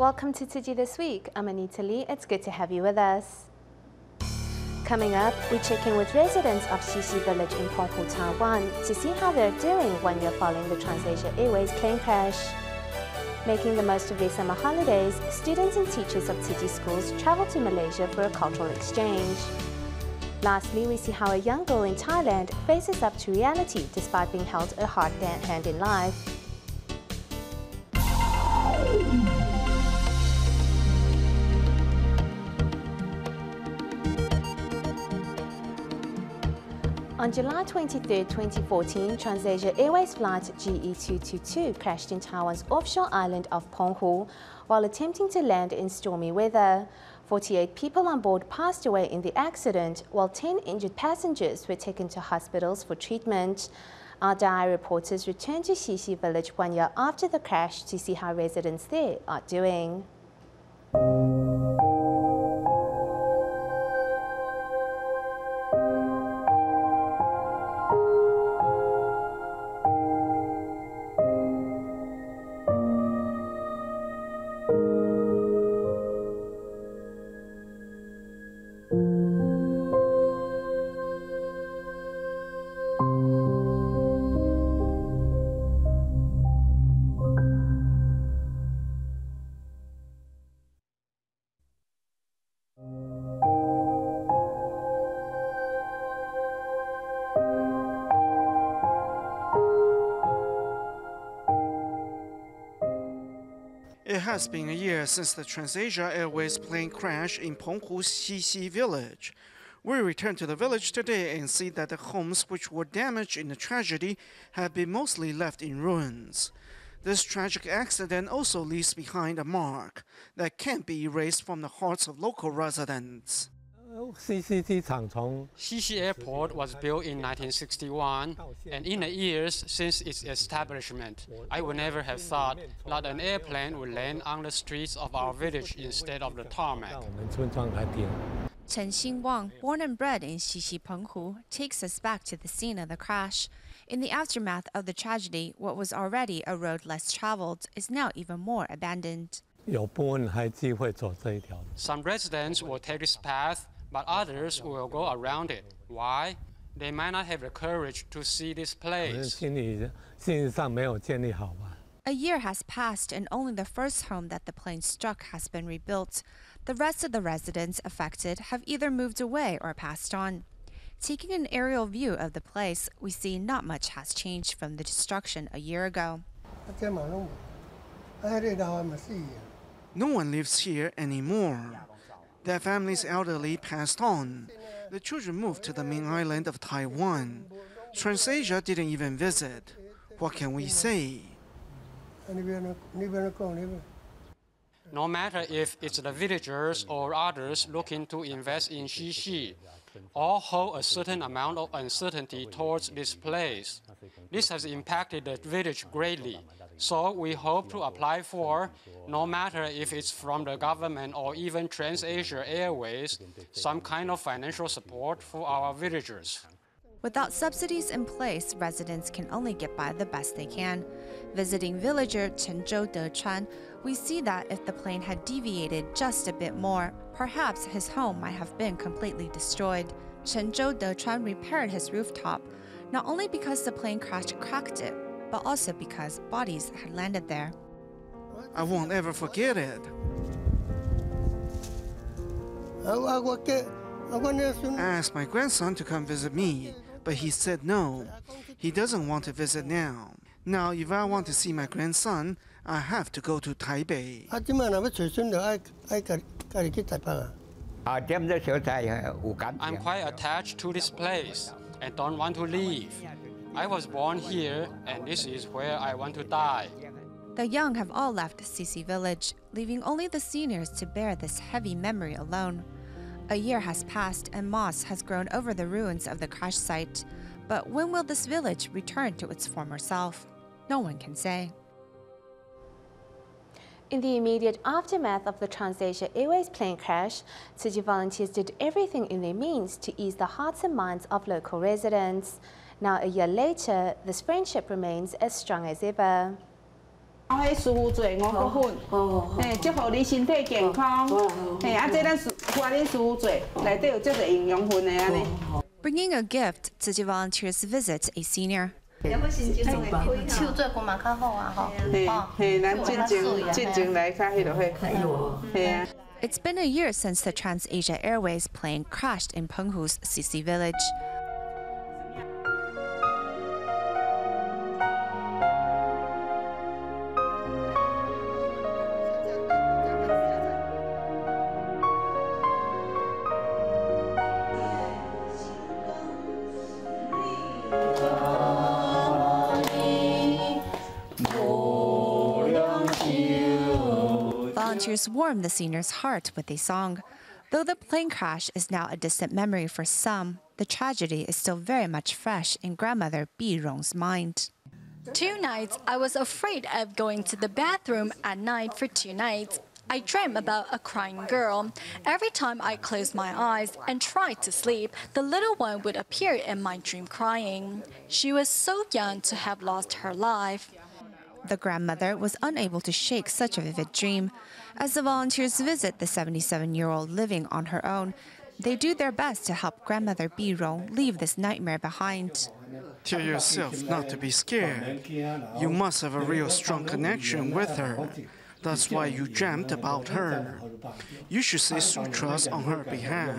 Welcome to Tzu Chi This Week. I'm Anita Lee. It's good to have you with us. Coming up, we check in with residents of Xixi Village in Penghu, Taiwan to see how they're doing 1 year following the TransAsia Airways plane crash. Making the most of their summer holidays, students and teachers of Tzu Chi schools travel to Malaysia for a cultural exchange. Lastly, we see how a young girl in Thailand faces up to reality despite being held a hard hand in life. On July 23, 2014, TransAsia Airways flight GE222 crashed in Taiwan's offshore island of Penghu while attempting to land in stormy weather. 48 people on board passed away in the accident, while 10 injured passengers were taken to hospitals for treatment. Our Daai reporters returned to Xixi Village 1 year after the crash to see how residents there are doing. It has been a year since the TransAsia Airways plane crash in Penghu西溪Village. We return to the village today and see that the homes which were damaged in the tragedy have been mostly left in ruins. This tragic accident also leaves behind a mark that can't be erased from the hearts of local residents. Xixi Airport was built in 1961, and in the years since its establishment, I would never have thought that an airplane would land on the streets of our village instead of the tarmac. Xixi Wang, born and bred in Xixi Penghu, takes us back to the scene of the crash. In the aftermath of the tragedy, what was already a road less traveled is now even more abandoned. Some residents will take this path, but others will go around it. Why? They might not have the courage to see this place. A year has passed and only the first home that the plane struck has been rebuilt. The rest of the residents affected have either moved away or passed on. Taking an aerial view of the place, we see not much has changed from the destruction a year ago. No one lives here anymore. Their family's elderly passed on. The children moved to the main island of Taiwan. TransAsia didn't even visit. What can we say? No matter if it's the villagers or others looking to invest in Xixi, all hold a certain amount of uncertainty towards this place. This has impacted the village greatly. So we hope to apply for, no matter if it's from the government or even TransAsia Airways, some kind of financial support for our villagers. Without subsidies in place, residents can only get by the best they can. Visiting villager Chenzhou Dechuan, we see that if the plane had deviated just a bit more, perhaps his home might have been completely destroyed. Chenzhou Dechuan repaired his rooftop, not only because the plane crash cracked it, but also because bodies had landed there. I won't ever forget it. I asked my grandson to come visit me, but he said no. He doesn't want to visit now. Now, if I want to see my grandson, I have to go to Taipei. I'm quite attached to this place and don't want to leave. I was born here, and this is where I want to die. The young have all left Xixi Village, leaving only the seniors to bear this heavy memory alone. A year has passed and moss has grown over the ruins of the crash site. But when will this village return to its former self? No one can say. In the immediate aftermath of the TransAsia Airways plane crash, Tzu Chi volunteers did everything in their means to ease the hearts and minds of local residents. Now, a year later, this friendship remains as strong as ever. 迄舒肤水5个粉，祝福你身体健康。这咱花莲舒肤水内底有足侪营养分的安尼。Bringing a gift, Tzu Chi volunteers visit a senior. 手做工嘛较好啊吼。咱进前来较迄落迄。It's been a year since the TransAsia Airways plane crashed in Penghu's Xixi Village. Volunteers warm the senior's heart with a song. Though the plane crash is now a distant memory for some, the tragedy is still very much fresh in grandmother Bi Rong's mind. 2 nights, I was afraid of going to the bathroom at night for 2 nights. I dreamt about a crying girl. Every time I closed my eyes and tried to sleep, the little one would appear in my dream crying. She was so young to have lost her life. The grandmother was unable to shake such a vivid dream. As the volunteers visit the 77-year-old living on her own, they do their best to help grandmother Bi Rong leave this nightmare behind. Tell yourself not to be scared. You must have a real strong connection with her. That's why you dreamt about her. You should say sutras on her behalf.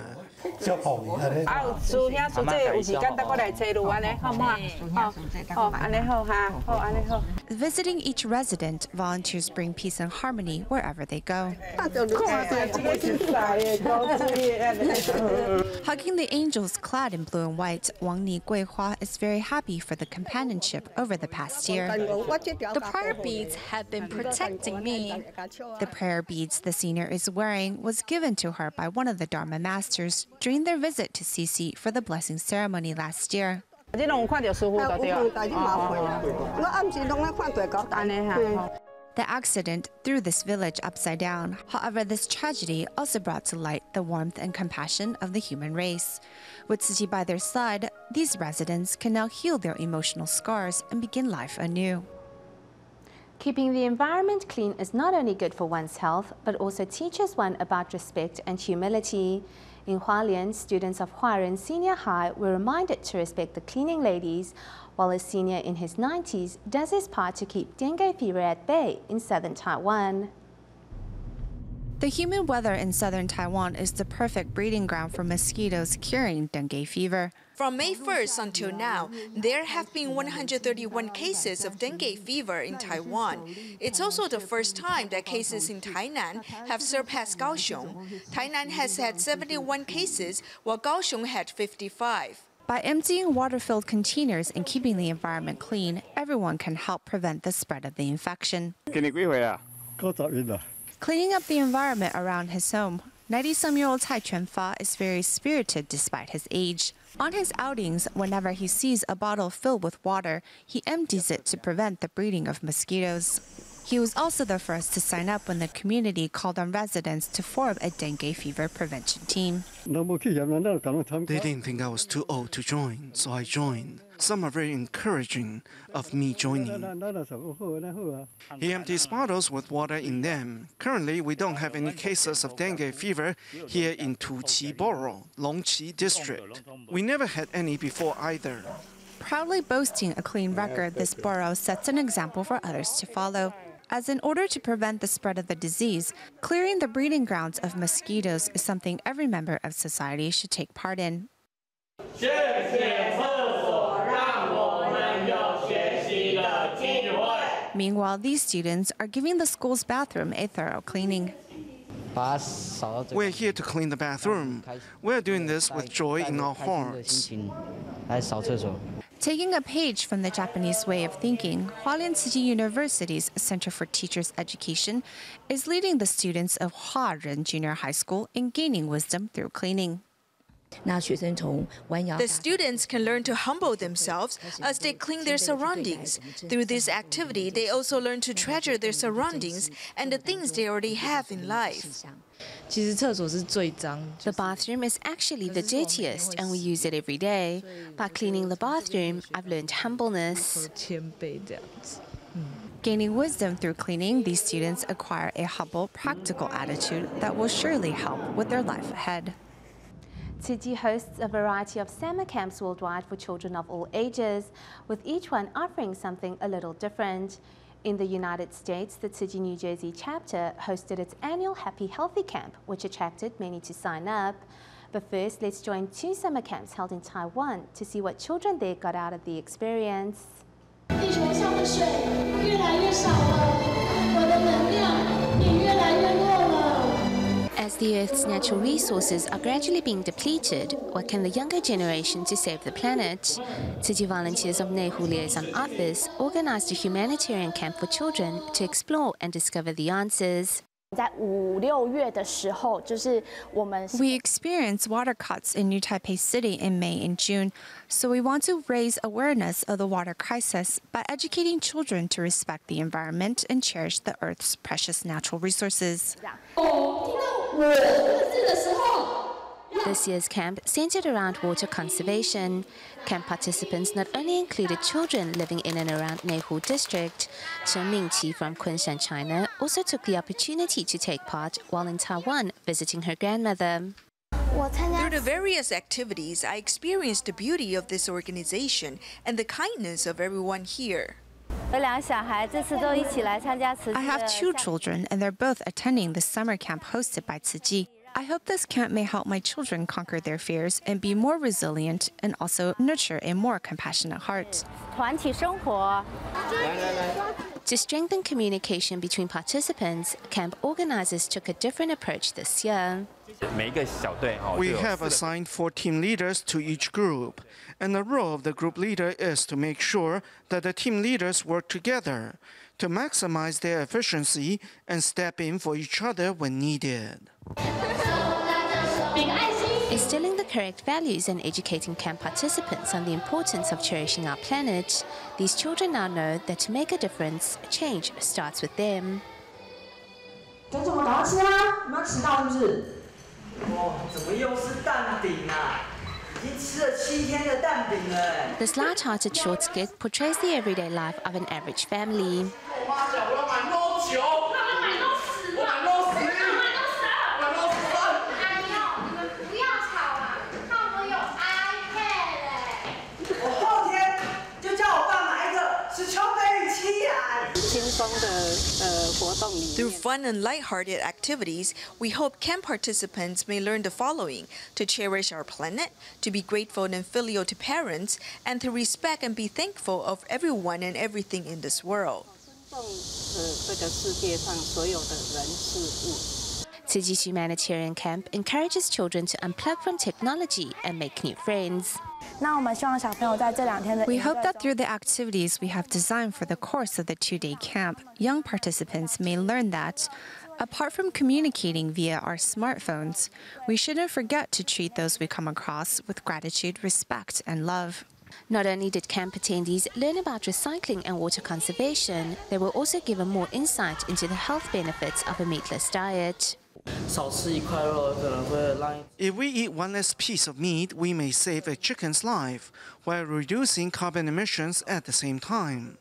Visiting each resident, volunteers bring peace and harmony wherever they go. Hugging the angels clad in blue and white, Wang Ni Guihua is very happy for the companionship over the past year. The prayer beads have been protecting me. The prayer beads the senior is wearing was given to her by one of the Dharma masters during their visit to Xixi for the blessing ceremony last year. The accident threw this village upside down. However, this tragedy also brought to light the warmth and compassion of the human race. With Tzu Chi by their side, these residents can now heal their emotional scars and begin life anew. Keeping the environment clean is not only good for one's health, but also teaches one about respect and humility. In Hualien, students of Huaren Senior High were reminded to respect the cleaning ladies, while a senior in his 90s does his part to keep dengue fever at bay in southern Taiwan. The humid weather in southern Taiwan is the perfect breeding ground for mosquitoes curing dengue fever. From May 1st until now, there have been 131 cases of dengue fever in Taiwan. It's also the first time that cases in Tainan have surpassed Kaohsiung. Tainan has had 71 cases, while Kaohsiung had 55. By emptying water-filled containers and keeping the environment clean, everyone can help prevent the spread of the infection. Cleaning up the environment around his home, 90-some-year-old Cai Chuanfa is very spirited despite his age. On his outings, whenever he sees a bottle filled with water, he empties it to prevent the breeding of mosquitoes. He was also the first to sign up when the community called on residents to form a dengue fever prevention team. They didn't think I was too old to join, so I joined. Some are very encouraging of me joining. He empties bottles with water in them. Currently, we don't have any cases of dengue fever here in Tzu Chi Borough, Longqi district. We never had any before either. Proudly boasting a clean record, this borough sets an example for others to follow. As in order to prevent the spread of the disease, clearing the breeding grounds of mosquitoes is something every member of society should take part in. Meanwhile, these students are giving the school's bathroom a thorough cleaning. We're here to clean the bathroom. We're doing this with joy in our hearts. Taking a page from the Japanese way of thinking, Hualien Tzu Chi University's Center for Teachers Education is leading the students of Huaren Junior High School in gaining wisdom through cleaning. The students can learn to humble themselves as they clean their surroundings. Through this activity, they also learn to treasure their surroundings and the things they already have in life. The bathroom is actually the dirtiest, and we use it every day. By cleaning the bathroom, I've learned humbleness. Gaining wisdom through cleaning, these students acquire a humble, practical attitude that will surely help with their life ahead. Tzu Chi hosts a variety of summer camps worldwide for children of all ages, with each one offering something a little different. In the United States, the Tzu Chi New Jersey chapter hosted its annual Happy Healthy Camp, which attracted many to sign up. But first, let's join 2 summer camps held in Taiwan to see what children there got out of the experience. 地球上的水越来越少了，我的能量也越来越弱了。 As the Earth's natural resources are gradually being depleted, what can the younger generation do to save the planet? Tzu Chi volunteers of Nehu Liaison Office organized a humanitarian camp for children to explore and discover the answers. 在5、6月的时候，就是我们 We experience water cuts in New Taipei City in May and June, so we want to raise awareness of the water crisis by educating children to respect the environment and cherish the Earth's precious natural resources. This year's camp centered around water conservation. Camp participants not only included children living in and around Nehu District. Chen Mingqi from Kunshan, China, also took the opportunity to take part while in Taiwan visiting her grandmother. Through the various activities, I experienced the beauty of this organization and the kindness of everyone here. I have 2 children, and they're both attending the summer camp hosted by Tzu Chi. I hope this camp may help my children conquer their fears and be more resilient and also nurture a more compassionate heart. To strengthen communication between participants, camp organizers took a different approach this year. We have assigned 4 team leaders to each group, and the role of the group leader is to make sure that the team leaders work together to maximize their efficiency and step in for each other when needed. Instilling the correct values and educating camp participants on the importance of cherishing our planet, these children now know that to make a difference, change starts with them. This light-hearted short skit portrays the everyday life of an average family. Through fun and lighthearted activities, we hope camp participants may learn the following: to cherish our planet, to be grateful and filial to parents, and to respect and be thankful of everyone and everything in this world. Tzu Chi's humanitarian camp encourages children to unplug from technology and make new friends. We hope that through the activities we have designed for the course of the 2-day camp, young participants may learn that, apart from communicating via our smartphones, we shouldn't forget to treat those we come across with gratitude, respect, and love. Not only did camp attendees learn about recycling and water conservation, they were also given more insight into the health benefits of a meatless diet. If we eat 1 less piece of meat, we may save a chicken's life while reducing carbon emissions at the same time.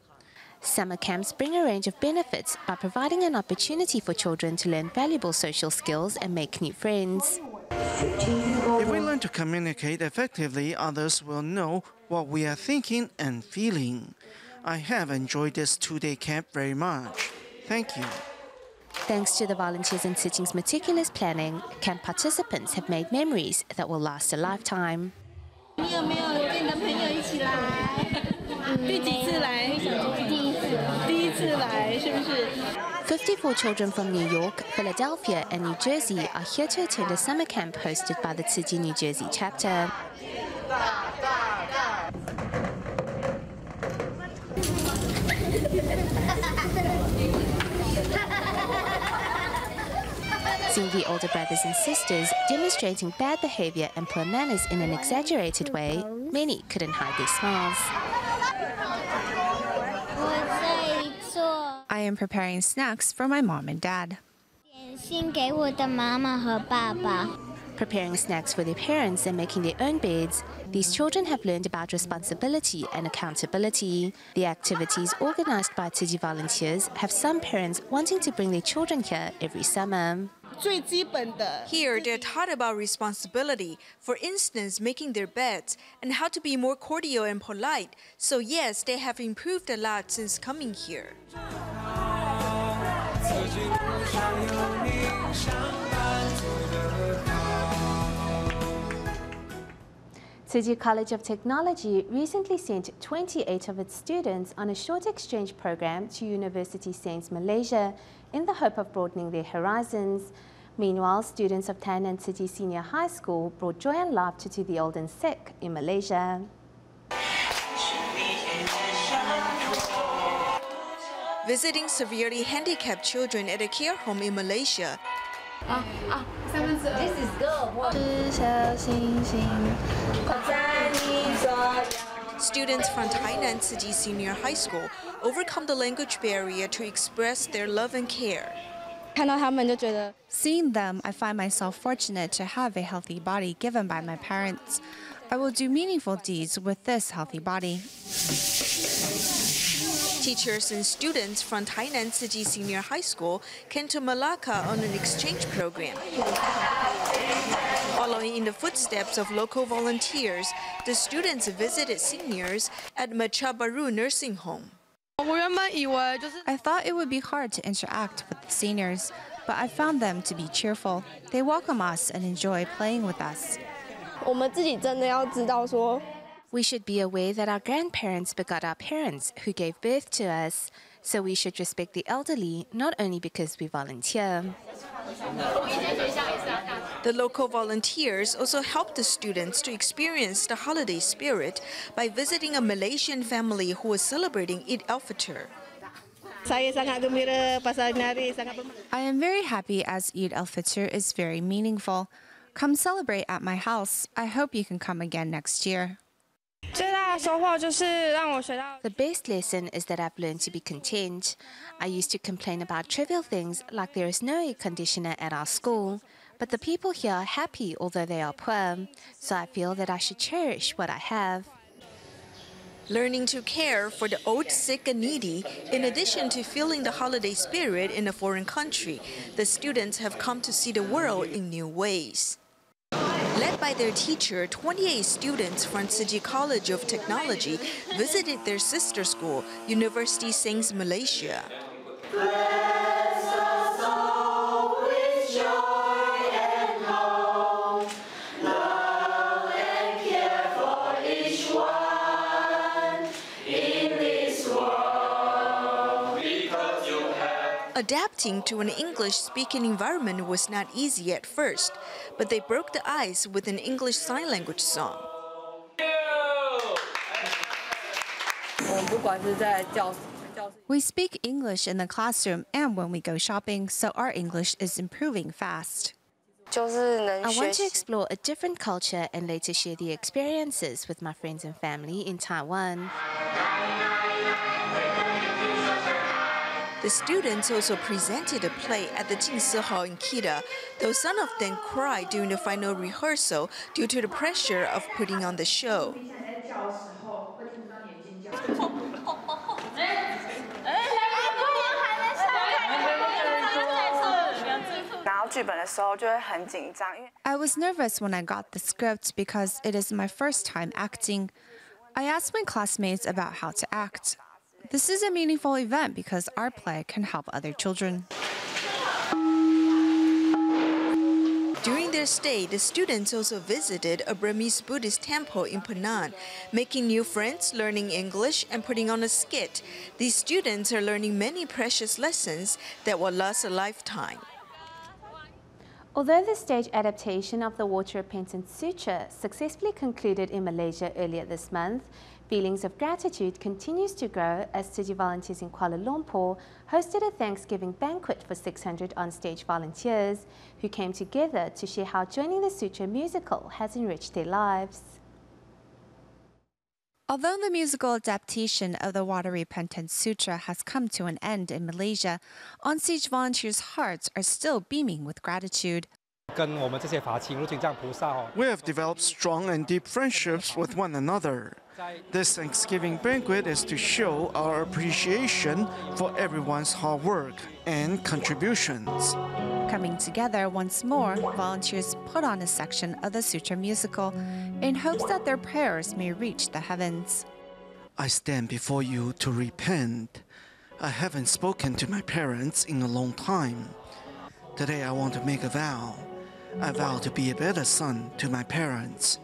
Summer camps bring a range of benefits by providing an opportunity for children to learn valuable social skills and make new friends. If we learn to communicate effectively, others will know what we are thinking and feeling. I have enjoyed this 2-day camp very much. Thank you. Thanks to the volunteers and Tzu Chi's meticulous planning, camp participants have made memories that will last a lifetime. 54 children from New York, Philadelphia, and New Jersey are here to attend a summer camp hosted by the Tzu Chi New Jersey chapter. Seeing the older brothers and sisters demonstrating bad behavior and poor manners in an exaggerated way, many couldn't hide their smiles. I am preparing snacks for my mom and dad. Preparing snacks for their parents and making their own beds, these children have learned about responsibility and accountability. The activities organized by Tzu Chi volunteers have some parents wanting to bring their children here every summer. Here, they're taught about responsibility, for instance, making their beds, and how to be more cordial and polite. So yes, they have improved a lot since coming here. Tzu Chi College of Technology recently sent 28 of its students on a short exchange program to University Saints Malaysia in the hope of broadening their horizons. Meanwhile, students of Tan and Tzu Chi Senior High School brought joy and laughter to the old and sick in Malaysia. Visiting severely handicapped children at a care home in Malaysia. This is good. Students from Thailand Tzu Chi Senior High School overcome the language barrier to express their love and care. Seeing them, I find myself fortunate to have a healthy body given by my parents. I will do meaningful deeds with this healthy body. Teachers and students from Thailand Tzu Chi Senior High School came to Malacca on an exchange program. Following in the footsteps of local volunteers, the students visited seniors at Machabaru Nursing Home. I thought it would be hard to interact with the seniors, but I found them to be cheerful. They welcome us and enjoy playing with us. We should be aware that our grandparents begot our parents who gave birth to us, so we should respect the elderly not only because we volunteer. The local volunteers also helped the students to experience the holiday spirit by visiting a Malaysian family who was celebrating Eid al-Fitr. I am very happy as Eid al-Fitr is very meaningful. Come celebrate at my house. I hope you can come again next year. The best lesson is that I've learned to be content. I used to complain about trivial things like there is no air conditioner at our school, but the people here are happy although they are poor, so I feel that I should cherish what I have. Learning to care for the old, sick, and needy, in addition to feeling the holiday spirit in a foreign country, the students have come to see the world in new ways. Led by their teacher, 28 students from Tzu Chi College of Technology visited their sister school, University Saints Malaysia. Adapting to an English-speaking environment was not easy at first, but they broke the ice with an English Sign Language song. We speak English in the classroom and when we go shopping, so our English is improving fast. I want to explore a different culture and later share the experiences with my friends and family in Taiwan. The students also presented a play at the Jingsi Hall in Kita, though some of them cried during the final rehearsal due to the pressure of putting on the show. I was nervous when I got the script because it is my first time acting. I asked my classmates about how to act. This is a meaningful event because our play can help other children. During their stay, the students also visited a Burmese Buddhist temple in Penang, making new friends, learning English, and putting on a skit. These students are learning many precious lessons that will last a lifetime. Although the stage adaptation of the Water Repentance Sutra successfully concluded in Malaysia earlier this month, feelings of gratitude continues to grow as Tzu Chi volunteers in Kuala Lumpur hosted a Thanksgiving banquet for 600 on-stage volunteers who came together to share how joining the Sutra musical has enriched their lives. Although the musical adaptation of the Water Repentance Sutra has come to an end in Malaysia, on-stage volunteers' hearts are still beaming with gratitude. We have developed strong and deep friendships with one another. This Thanksgiving banquet is to show our appreciation for everyone's hard work and contributions. Coming together once more, volunteers put on a section of the Sutra musical in hopes that their prayers may reach the heavens. I stand before you to repent. I haven't spoken to my parents in a long time. Today I want to make a vow. I vow to be a better son to my parents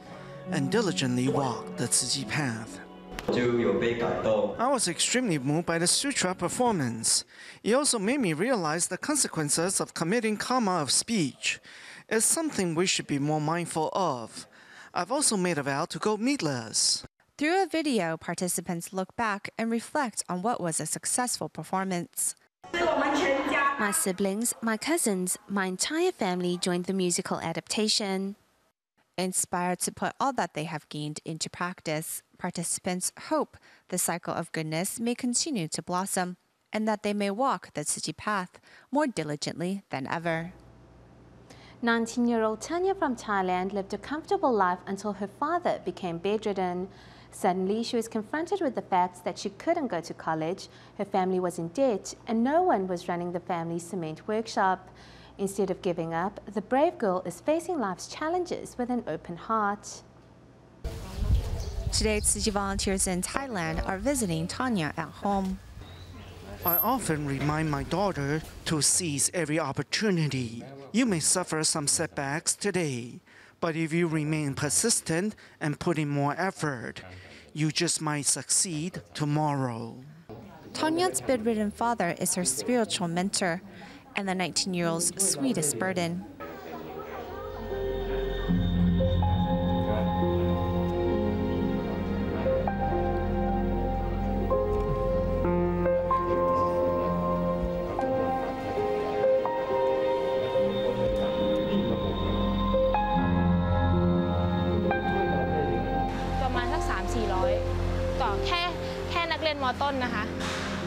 and diligently walk the Tzu Chi path. I was extremely moved by the sutra performance. It also made me realize the consequences of committing karma of speech. It's something we should be more mindful of. I've also made a vow to go meatless. Through a video, participants look back and reflect on what was a successful performance. My siblings, my cousins, my entire family joined the musical adaptation. Inspired to put all that they have gained into practice, participants hope the cycle of goodness may continue to blossom and that they may walk the Tzu Chi path more diligently than ever. 19-year-old Tanya from Thailand lived a comfortable life until her father became bedridden. Suddenly, she was confronted with the facts that she couldn't go to college, her family was in debt, and no one was running the family's cement workshop. Instead of giving up, the brave girl is facing life's challenges with an open heart. Today, Tzu Chi volunteers in Thailand are visiting Tanya at home. I often remind my daughter to seize every opportunity. You may suffer some setbacks today, but if you remain persistent and put in more effort, you just might succeed tomorrow. Tanya's bedridden father is her spiritual mentor and the 19-year-old's sweetest burden.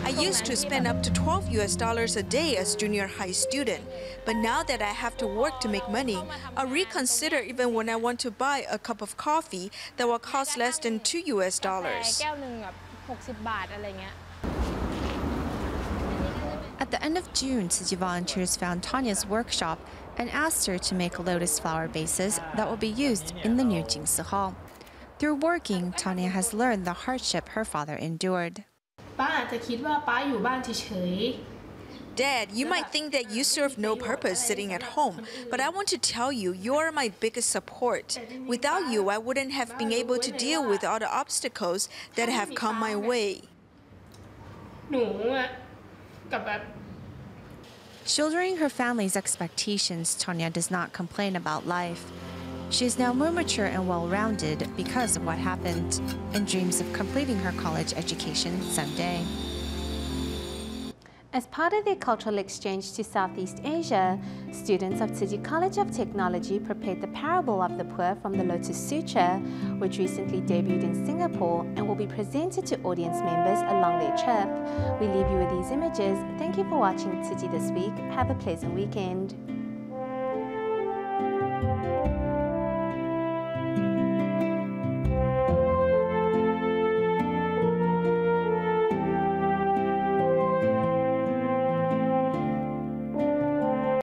I used to spend up to $12 a day as junior high student, but now that I have to work to make money, I reconsider even when I want to buy a cup of coffee that will cost less than $2. At the end of June, Tzu Chi volunteers found Tanya's workshop and asked her to make lotus flower vases that will be used in the new Jingsi Hall. Through working, Tanya has learned the hardship her father endured. Dad, you might think that you serve no purpose sitting at home, but I want to tell you, you are my biggest support. Without you, I wouldn't have been able to deal with all the obstacles that have come my way. Shouldering her family's expectations, Tanya does not complain about life. She is now more mature and well-rounded because of what happened and dreams of completing her college education someday. As part of their cultural exchange to Southeast Asia, students of Tzu Chi College of Technology prepared the Parable of the Poor from the Lotus Sutra, which recently debuted in Singapore and will be presented to audience members along their trip. We leave you with these images. Thank you for watching Tzu Chi This Week. Have a pleasant weekend.